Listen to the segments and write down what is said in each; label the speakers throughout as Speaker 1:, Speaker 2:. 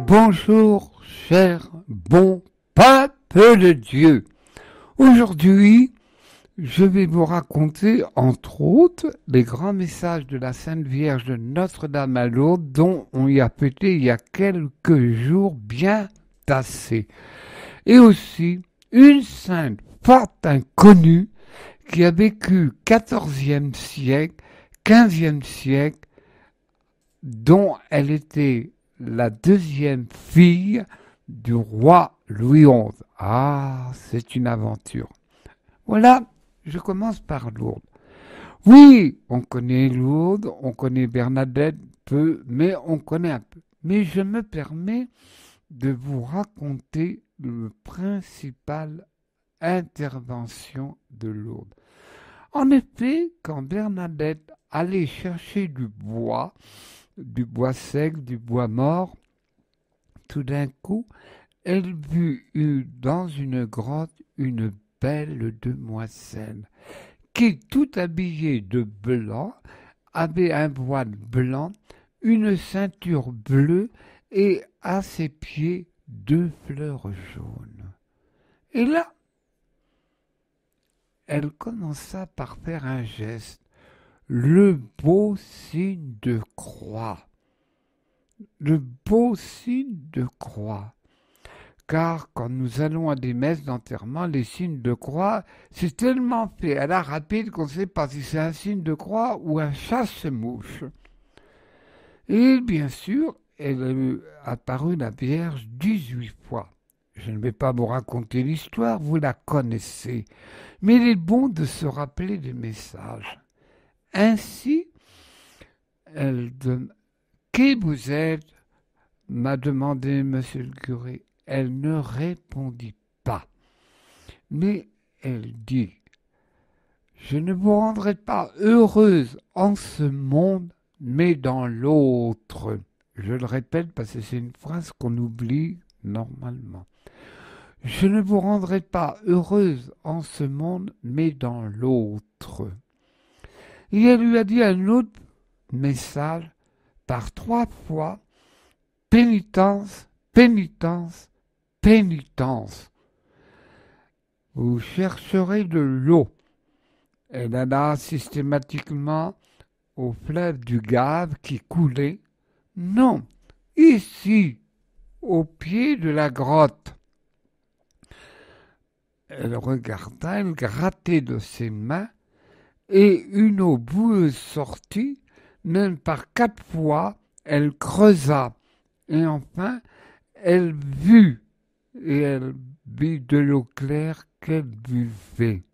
Speaker 1: Bonjour, cher bon peuple de Dieu. Aujourd'hui, je vais vous raconter, entre autres, les grands messages de la Sainte Vierge de Notre-Dame à Lourdes, dont on y a fêté il y a quelques jours bien tassés. Et aussi, une sainte fort inconnue qui a vécu 14e siècle, 15e siècle, dont elle était la deuxième fille du roi Louis XI. Ah, c'est une aventure. Voilà, je commence par Lourdes. Oui, on connaît Lourdes, on connaît Bernadette peu, mais on connaît un peu. Mais je me permets de vous raconter le principal intervention de Lourdes. En effet, quand Bernadette allait chercher du bois sec, du bois mort, tout d'un coup, elle vit dans une grotte une belle demoiselle qui, tout habillée de blanc, avait un voile blanc, une ceinture bleue et à ses pieds 2 fleurs jaunes. Et là, elle commença par faire un geste, le beau signe de croix. Le beau signe de croix. Car quand nous allons à des messes d'enterrement, les signes de croix, c'est tellement fait à la rapide qu'on ne sait pas si c'est un signe de croix ou un chasse-mouche. Et bien sûr, elle a apparu la Vierge 18 fois. Je ne vais pas vous raconter l'histoire, vous la connaissez. Mais il est bon de se rappeler des messages. Ainsi, qui vous êtes m'a demandé monsieur le curé. Elle ne répondit pas. Mais elle dit, je ne vous rendrai pas heureuse en ce monde, mais dans l'autre. Je le répète parce que c'est une phrase qu'on oublie normalement. Je ne vous rendrai pas heureuse en ce monde, mais dans l'autre. Et elle lui a dit un autre message par 3 fois, pénitence, pénitence, pénitence. Vous chercherez de l'eau. Elle alla systématiquement au fleuve du Gave qui coulait. Non, ici, au pied de la grotte. Elle regarda, elle grattait de ses mains, et une eau boueuse sortit, même par 4 fois, elle creusa, et enfin, elle vit de l'eau claire qu'elle buvait.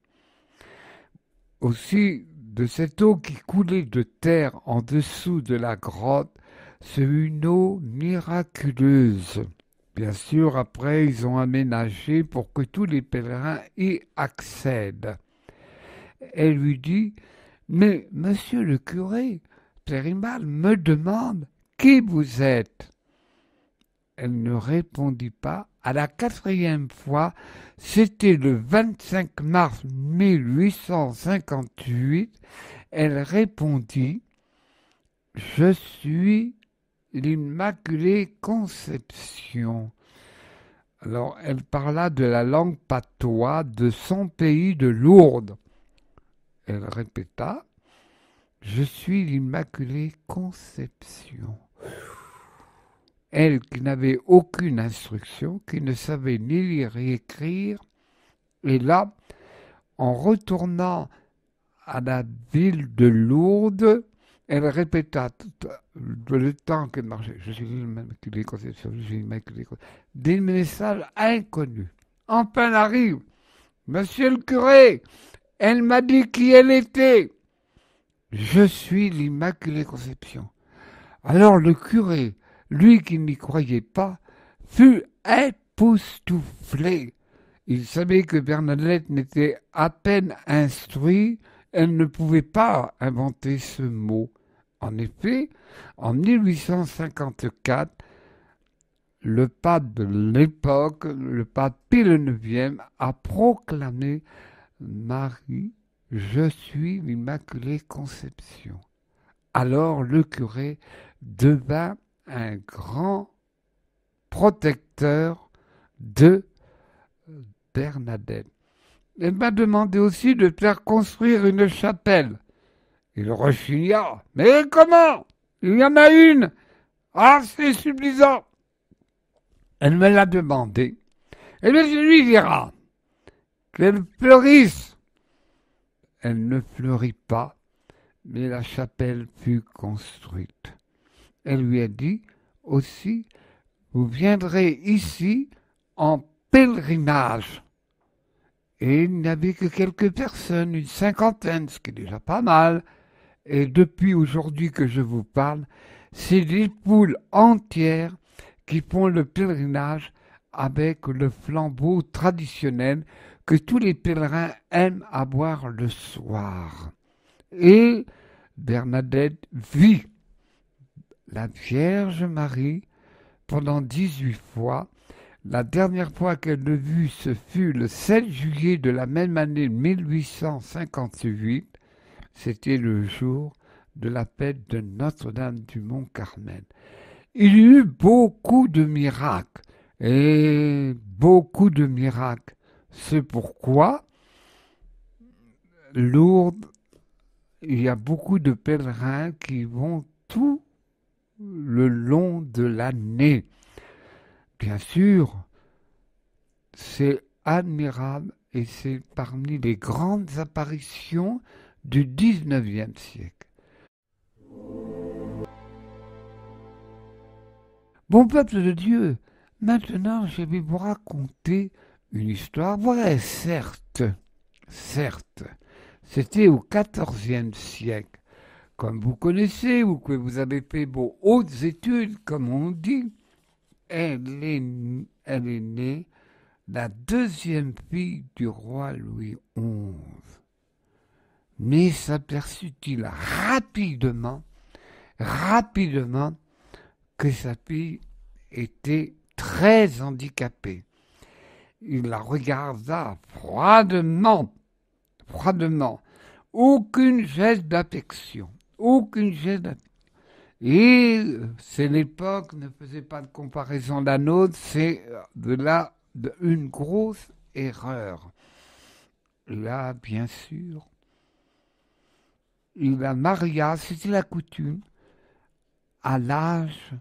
Speaker 1: Aussi, de cette eau qui coulait de terre en dessous de la grotte, c'est une eau miraculeuse. Bien sûr, après, ils ont aménagé pour que tous les pèlerins y accèdent. Elle lui dit, mais monsieur le curé, Périmal me demande qui vous êtes. Elle ne répondit pas. À la 4e fois, c'était le 25 mars 1858, elle répondit « Je suis l'Immaculée Conception ». Alors, elle parla de la langue patois de son pays de Lourdes. Elle répéta « Je suis l'Immaculée Conception ». Elle qui n'avait aucune instruction, qui ne savait ni lire ni écrire, et là, en retournant à la ville de Lourdes, elle répéta tout le temps qu'elle marchait, je suis l'Immaculée Conception, je suis l'Immaculée Conception, des messages inconnus. Enfin elle arrive, monsieur le curé, elle m'a dit qui elle était. Je suis l'Immaculée Conception. Alors le curé, lui qui n'y croyait pas, fut époustouflé. Il savait que Bernadette n'était à peine instruite, elle ne pouvait pas inventer ce mot. En effet, en 1854, le pape de l'époque, le pape Pie IX, a proclamé Marie, je suis l'Immaculée Conception. Alors le curé devint un grand protecteur de Bernadette. Elle m'a demandé aussi de faire construire une chapelle. Il rechigna. Mais comment? Il y en a une. Ah, c'est suffisant. Elle me l'a demandé. Et bien, je lui dirai qu'elle fleurisse. Elle ne fleurit pas, mais la chapelle fut construite. Elle lui a dit aussi, vous viendrez ici en pèlerinage. Et il n'y avait que quelques personnes, une cinquantaine, ce qui est déjà pas mal. Et depuis aujourd'hui que je vous parle, c'est des poules entières qui font le pèlerinage avec le flambeau traditionnel que tous les pèlerins aiment à boire le soir. Et Bernadette vit la Vierge Marie pendant 18 fois. La dernière fois qu'elle le vit, ce fut le 7 juillet de la même année 1858. C'était le jour de la fête de Notre-Dame du Mont-Carmel. Il y eut beaucoup de miracles, et beaucoup de miracles. C'est pourquoi Lourdes, il y a beaucoup de pèlerins qui vont tout le long de l'année. Bien sûr, c'est admirable et c'est parmi les grandes apparitions du XIXe siècle. Bon peuple de Dieu, maintenant je vais vous raconter une histoire vraie, certes, c'était au XIVe siècle. Comme vous connaissez ou que vous avez fait vos hautes études, comme on dit, elle est née la deuxième fille du roi Louis XI. Mais s'aperçut-il rapidement que sa fille était très handicapée. Il la regarda froidement. Aucune geste d'affection. Et c'est l'époque, ne faisait pas de comparaison la nôtre, c'est une grosse erreur. Là, bien sûr, il la maria, c'était la coutume, à l'âge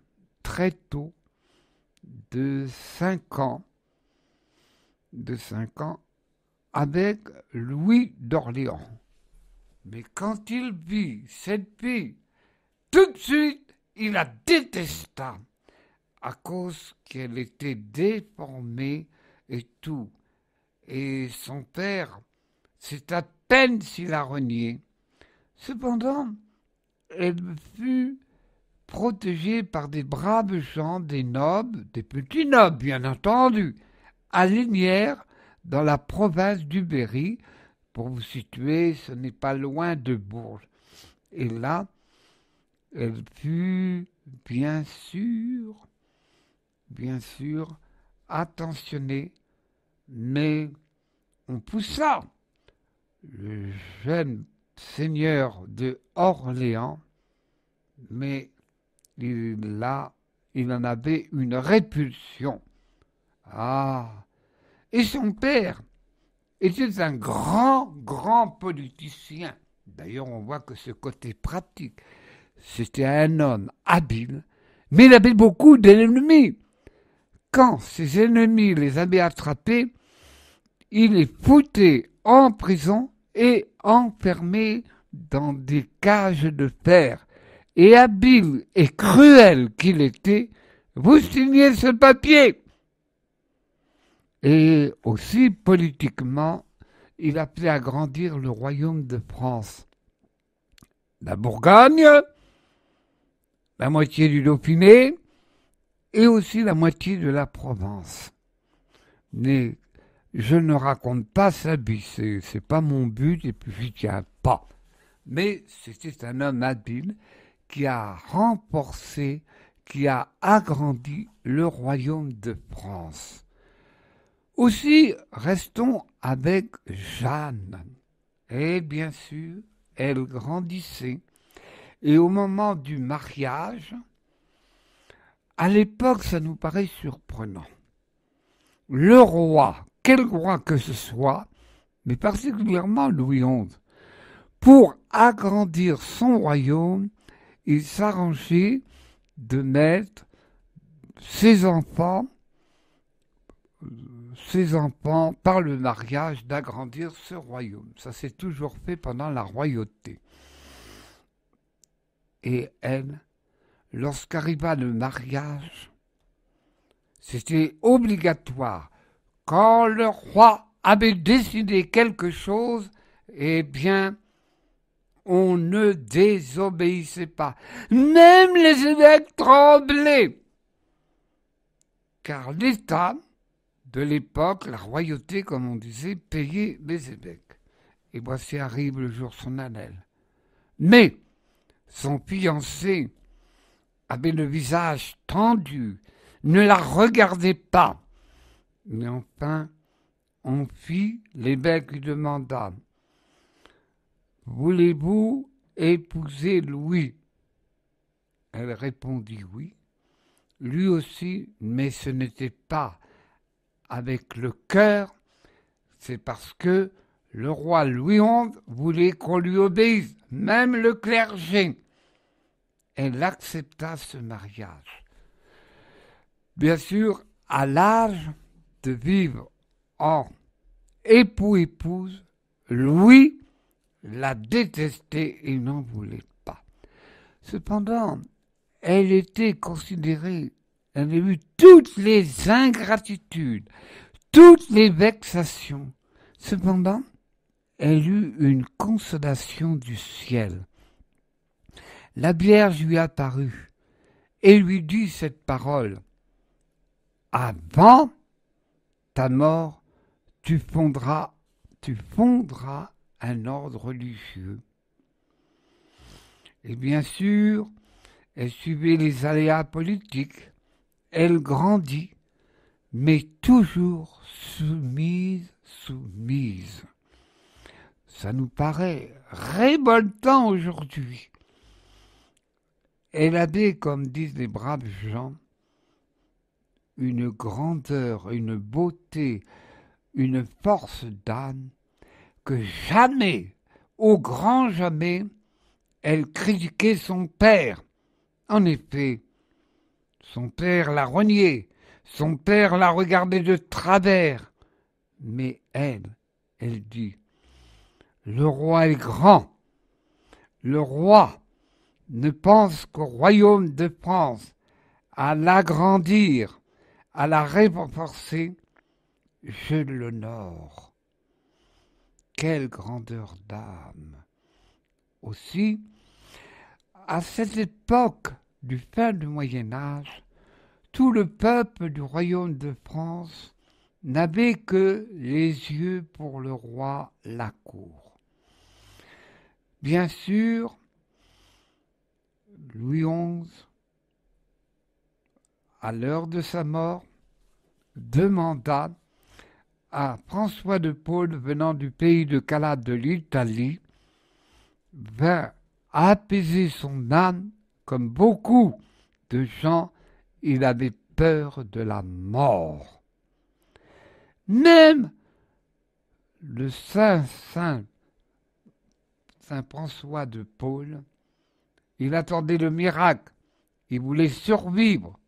Speaker 1: très tôt de 5 ans, avec Louis d'Orléans. Mais quand il vit cette fille, tout de suite, il la détesta à cause qu'elle était déformée et tout. Et son père, c'est à peine s'il la renié. Cependant, elle fut protégée par des braves gens, des nobles, des petits nobles bien entendu, à Lignières, dans la province du Berry. Pour vous situer, ce n'est pas loin de Bourges. Et là, elle fut bien sûr, attentionnée, mais on poussa le jeune seigneur de Orléans, mais il en avait une répulsion. Ah! Et son père était un grand politicien. D'ailleurs, on voit que ce côté pratique, c'était un homme habile, mais il avait beaucoup d'ennemis. Quand ses ennemis les avaient attrapés, il les foutait en prison et enfermés dans des cages de fer. Et habile et cruel qu'il était, vous signez ce papier. Et aussi politiquement, il a fait agrandir le royaume de France. La Bourgogne, la moitié du Dauphiné et aussi la moitié de la Provence. Mais je ne raconte pas sa vie, c'est pas mon but et puis j'y tiens pas. Mais c'était un homme habile qui a renforcé, qui a agrandi le royaume de France. Aussi, restons avec Jeanne. Et bien sûr, elle grandissait. Et au moment du mariage, À l'époque, ça nous paraît surprenant. Le roi, quel roi que ce soit, mais particulièrement Louis XI, pour agrandir son royaume, il s'arrangeait de mettre ses enfants par le mariage, d'agrandir ce royaume. Ça s'est toujours fait pendant la royauté. Et elle, lorsqu'arriva le mariage, c'était obligatoire. Quand le roi avait décidé quelque chose, eh bien, on ne désobéissait pas. Même les évêques tremblaient. Car l'État de l'époque, la royauté, comme on disait, payait les évêques. Et voici arrive le jour solennel. Mais son fiancé avait le visage tendu, ne la regardait pas. Mais enfin, on fit, l'évêque lui demanda « Voulez-vous épouser Louis ?» Elle répondit « Oui ». Lui aussi, mais ce n'était pas avec le cœur, c'est parce que le roi Louis XI voulait qu'on lui obéisse, même le clergé. Elle accepta ce mariage. Bien sûr, à l'âge de vivre en époux-épouse, Louis la détestait et n'en voulait pas. Cependant, elle était considérée, elle a eu toutes les ingratitudes, toutes les vexations. Cependant, elle eut une consolation du ciel. La Vierge lui apparut et lui dit cette parole. Avant ta mort, tu fondras un ordre religieux. Et bien sûr, elle suivait les aléas politiques, elle grandit, mais toujours soumise. Ça nous paraît révoltant aujourd'hui. Elle avait, comme disent les braves gens, une grandeur, une beauté, une force d'âme que jamais, au grand jamais, elle critiquait son père. En effet, son père la reniait, son père la regardait de travers. Mais elle dit, le roi est grand, le roi ne pense qu'au royaume de France, à l'agrandir, à la renforcer, je l'honore. Quelle grandeur d'âme! Aussi, à cette époque du fin du Moyen-Âge, tout le peuple du royaume de France n'avait que les yeux pour le roi la cour. Bien sûr, Louis XI, à l'heure de sa mort, demanda à François de Paule, venant du pays de Calade de l'Italie, vint apaiser son âme, comme beaucoup de gens, il avait peur de la mort. Même le saint François de Paule, il attendait le miracle, il voulait survivre.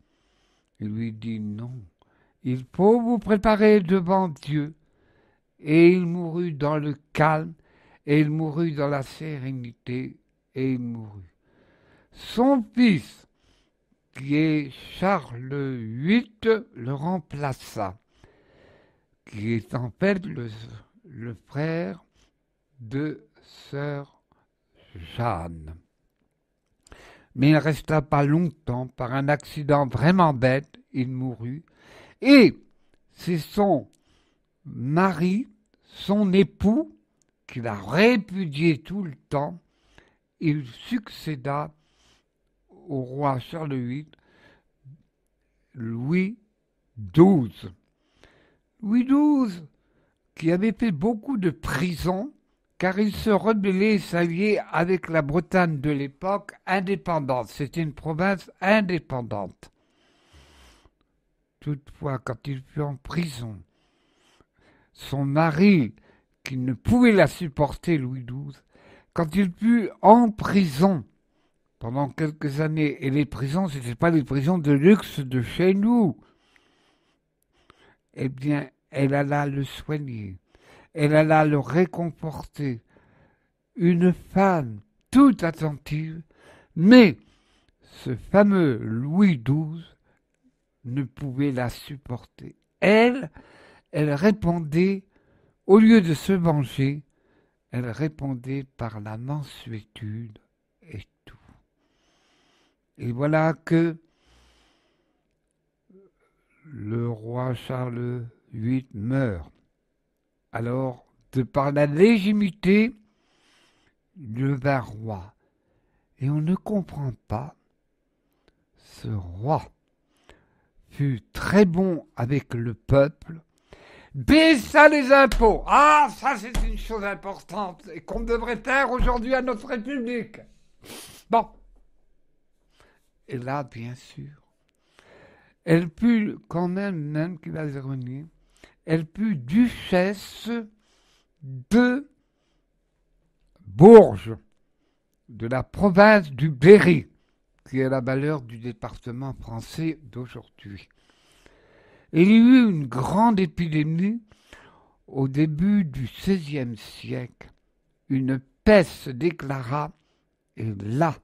Speaker 1: Il lui dit non, il faut vous préparer devant Dieu. Et il mourut dans le calme, et il mourut dans la sérénité, et il mourut. Son fils, qui est Charles VIII, le remplaça, qui est en fait le frère de sœur Jeanne. Mais il ne resta pas longtemps, par un accident vraiment bête, il mourut. Et c'est son mari, son époux, qui l'a répudié tout le temps, il succéda au roi Charles VIII, Louis XII. Louis XII, qui avait fait beaucoup de prisons, car il se rebellait et s'alliait avec la Bretagne de l'époque indépendante. C'était une province indépendante. toutefois, quand il fut en prison, son mari, qui ne pouvait la supporter, Louis XII, quand il fut en prison pendant quelques années, et les prisons, ce n'étaient pas des prisons de luxe de chez nous, eh bien, elle alla le soigner, elle alla le réconforter. Une femme toute attentive, mais ce fameux Louis XII ne pouvait la supporter. Elle répondait, au lieu de se venger, elle répondait par la mansuétude et tout. Et voilà que le roi Charles VIII meurt. Alors, de par la légitimité, il devint roi. Et on ne comprend pas, ce roi fut très bon avec le peuple, baissa les impôts. Ah, ça c'est une chose importante et qu'on devrait faire aujourd'hui à notre République. Bon. Et là, bien sûr, elle fut quand même qu'il a ironie, elle fut duchesse de Bourges, de la province du Berry, qui est la valeur du département français d'aujourd'hui. Il y eut une grande épidémie au début du XVIe siècle. Une peste se déclara, et là,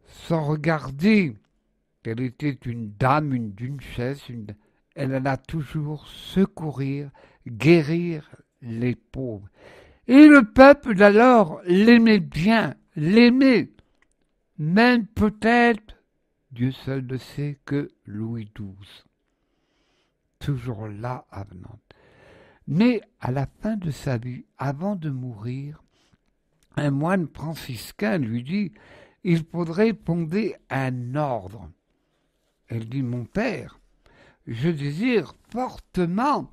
Speaker 1: sans regarder qu'elle était une dame, une duchesse, elle alla toujours secourir, guérir les pauvres. Et le peuple d'alors l'aimait bien, l'aimait, même peut-être, Dieu seul le sait, que Louis XII. Toujours là, avenante. Mais à la fin de sa vie, avant de mourir, un moine franciscain lui dit « Il faudrait fonder un ordre ». Elle dit « Mon père, je désire fortement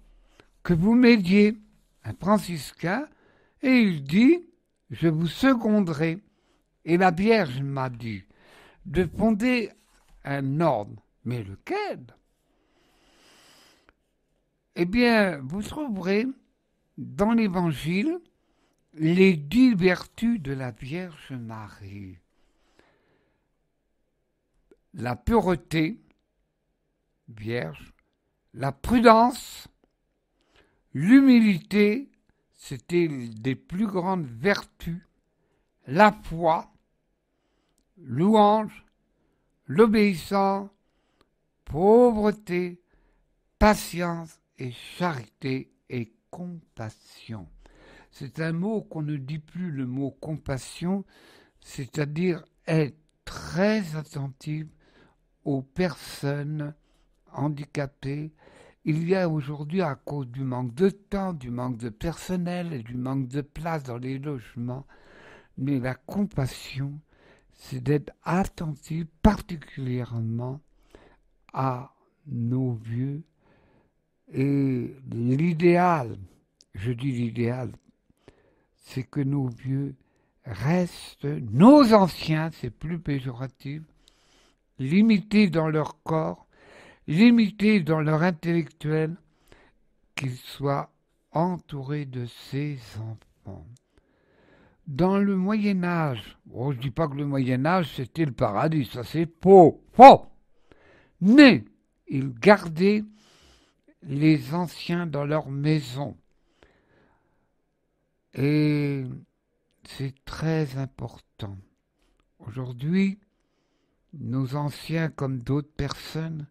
Speaker 1: que vous m'aidiez. » Un franciscain, et il dit « Je vous seconderai. » Et la Vierge m'a dit de fonder un ordre. Mais lequel ? Eh bien, vous trouverez dans l'Évangile les 10 vertus de la Vierge Marie. La pureté, vierge, la prudence, l'humilité, c'était des plus grandes vertus, la foi, louange, l'obéissance, pauvreté, patience et charité et compassion. C'est un mot qu'on ne dit plus, le mot compassion, c'est-à-dire être très attentif aux personnes handicapées. Il y a aujourd'hui, à cause du manque de temps, du manque de personnel et du manque de place dans les logements, mais la compassion, c'est d'être attentif particulièrement à nos vieux. Et l'idéal, je dis l'idéal, c'est que nos vieux restent, nos anciens, c'est plus péjoratif, limités dans leur corps, limités dans leur intellectuel, qu'ils soient entourés de ces enfants. Dans le Moyen-Âge, je ne dis pas que le Moyen-Âge c'était le paradis, ça c'est faux, mais ils gardaient les anciens dans leur maison. Et c'est très important. Aujourd'hui, nos anciens, comme d'autres personnes,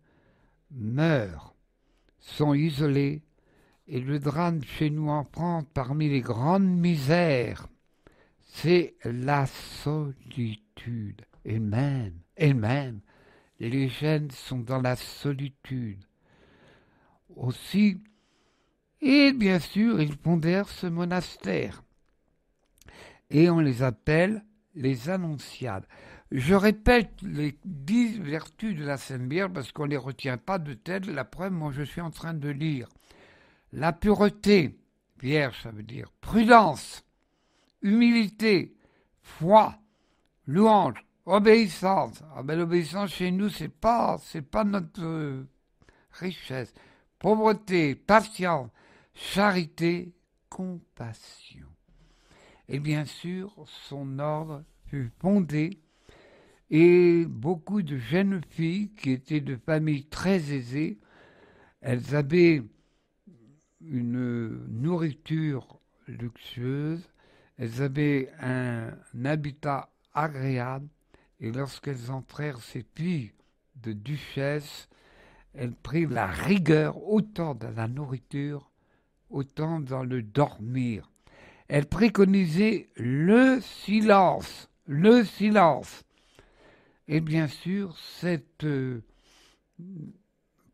Speaker 1: meurent, sont isolés, et le drame chez nous en France, parmi les grandes misères, c'est la solitude. Et même, les jeunes sont dans la solitude. Aussi, et bien sûr, ils fondèrent ce monastère. Et on les appelle les Annonciades. Je répète les 10 vertus de la Sainte Vierge parce qu'on ne les retient pas de tête. La preuve, moi je suis en train de lire. La pureté, Vierge, ça veut dire prudence, humilité, foi, louange, obéissance. Ah ben, l'obéissance chez nous, c'est pas notre richesse, pauvreté, patience, charité, compassion. Et bien sûr, son ordre fut fondé et beaucoup de jeunes filles qui étaient de familles très aisées, elles avaient une nourriture luxueuse, elles avaient un habitat agréable, et lorsqu'elles entrèrent, ces filles de duchesse, elles prirent la rigueur autant dans la nourriture, autant dans le dormir. Elles préconisaient le silence, le silence. Et bien sûr, cette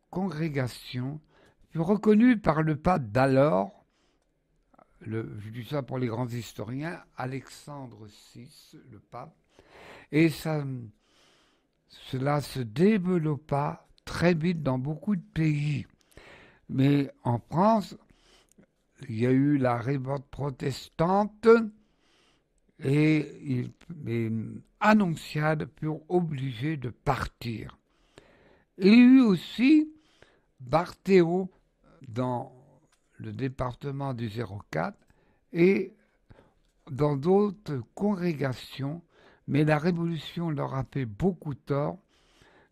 Speaker 1: congrégation fut reconnue par le pape d'alors, je dis ça pour les grands historiens, Alexandre VI, le pape, et cela se développa très vite dans beaucoup de pays. Mais en France, il y a eu la révolte protestante et les annonciades furent obligés de partir. Il y a eu aussi Barthéo dans le département du 04 et dans d'autres congrégations, mais la Révolution leur a fait beaucoup tort.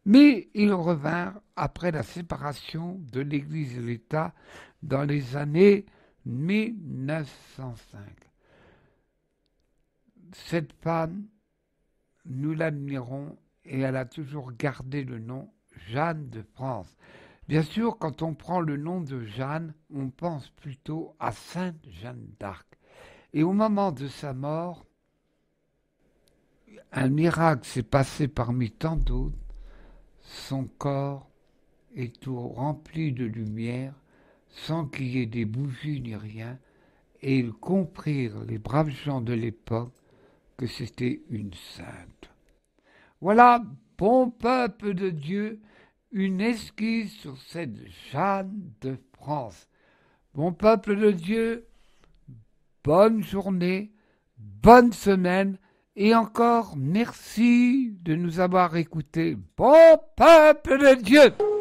Speaker 1: Mais ils revinrent après la séparation de l'Église et l'État dans les années 1905. Cette femme, nous l'admirons et elle a toujours gardé le nom Jeanne de France. Bien sûr, quand on prend le nom de Jeanne, on pense plutôt à Sainte Jeanne d'Arc. Et au moment de sa mort, un miracle s'est passé parmi tant d'autres. Son corps est tout rempli de lumière, sans qu'il y ait des bougies ni rien, et ils comprirent, les braves gens de l'époque, que c'était une sainte. Voilà, bon peuple de Dieu, une esquisse sur cette Jeanne de France. Bon peuple de Dieu, bonne journée, bonne semaine, et encore merci de nous avoir écoutés. Bon peuple de Dieu!